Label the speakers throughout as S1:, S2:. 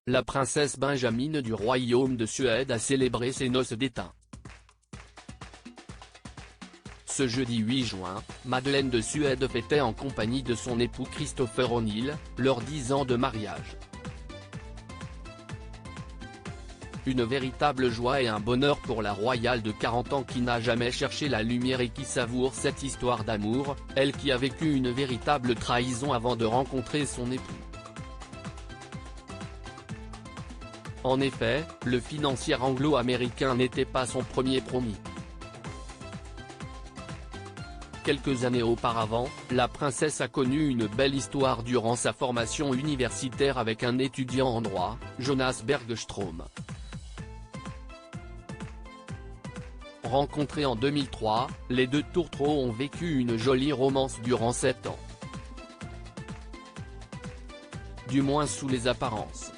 S1: la princesse Benjamine du royaume de Suède a célébré ses noces d'étain. Ce jeudi 8 juin, Madeleine de Suède fêtait en compagnie de son époux Christopher O'Neill, leurs 10 ans de mariage. Une véritable joie et un bonheur pour la royale de 40 ans qui n'a jamais cherché la lumière et qui savoure cette histoire d'amour, elle qui a vécu une véritable trahison avant de rencontrer son époux. En effet, le financier anglo-américain n'était pas son premier promis. Quelques années auparavant, la princesse a connu une belle histoire durant sa formation universitaire avec un étudiant en droit, Jonas Bergström. Rencontrés en 2003, les deux tourtereaux ont vécu une jolie romance durant 7 ans. Du moins sous les apparences.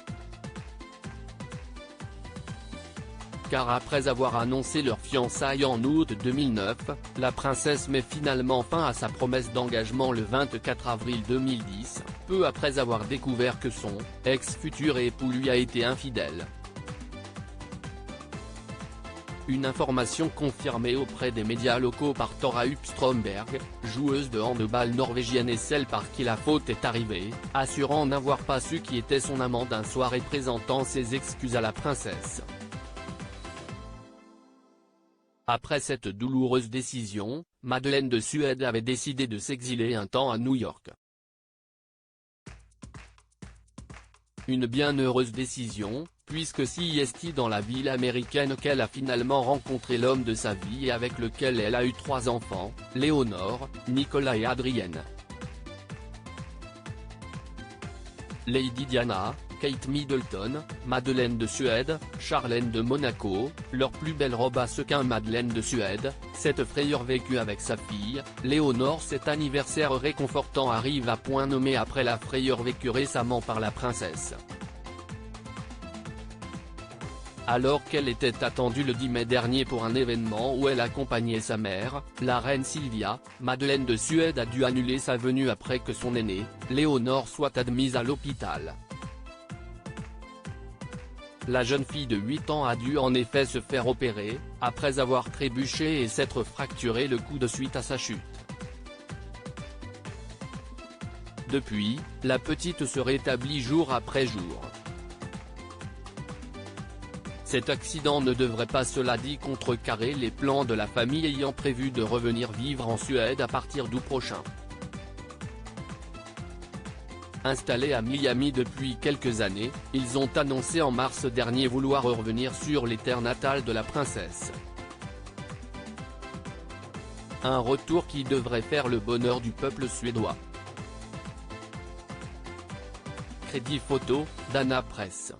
S1: Car après avoir annoncé leur fiançailles en août 2009, la princesse met finalement fin à sa promesse d'engagement le 24 avril 2010, peu après avoir découvert que son ex-futur époux lui a été infidèle. Une information confirmée auprès des médias locaux par Tora Strömberg, joueuse de handball norvégienne et celle par qui la faute est arrivée, assurant n'avoir pas su qui était son amant d'un soir et présentant ses excuses à la princesse. Après cette douloureuse décision, Madeleine de Suède avait décidé de s'exiler un temps à New York. Une bien heureuse décision, puisque c'est dans la ville américaine qu'elle a finalement rencontré l'homme de sa vie et avec lequel elle a eu 3 enfants, Léonore, Nicolas et Adrienne. Lady Diana, Kate Middleton, Madeleine de Suède, Charlène de Monaco, leur plus belle robe à sequins. Madeleine de Suède, cette frayeur vécue avec sa fille, Léonore. Cet anniversaire réconfortant arrive à point nommé après la frayeur vécue récemment par la princesse. Alors qu'elle était attendue le 10 mai dernier pour un événement où elle accompagnait sa mère, la reine Sylvia, Madeleine de Suède a dû annuler sa venue après que son aînée, Léonore, soit admise à l'hôpital. La jeune fille de 8 ans a dû en effet se faire opérer, après avoir trébuché et s'être fracturé le coude suite à sa chute. Depuis, la petite se rétablit jour après jour. Cet accident ne devrait pas, cela dit, contrecarrer les plans de la famille ayant prévu de revenir vivre en Suède à partir d'août prochain. Installés à Miami depuis quelques années, ils ont annoncé en mars dernier vouloir revenir sur les terres natales de la princesse. Un retour qui devrait faire le bonheur du peuple suédois. Crédit photo, Dana Press.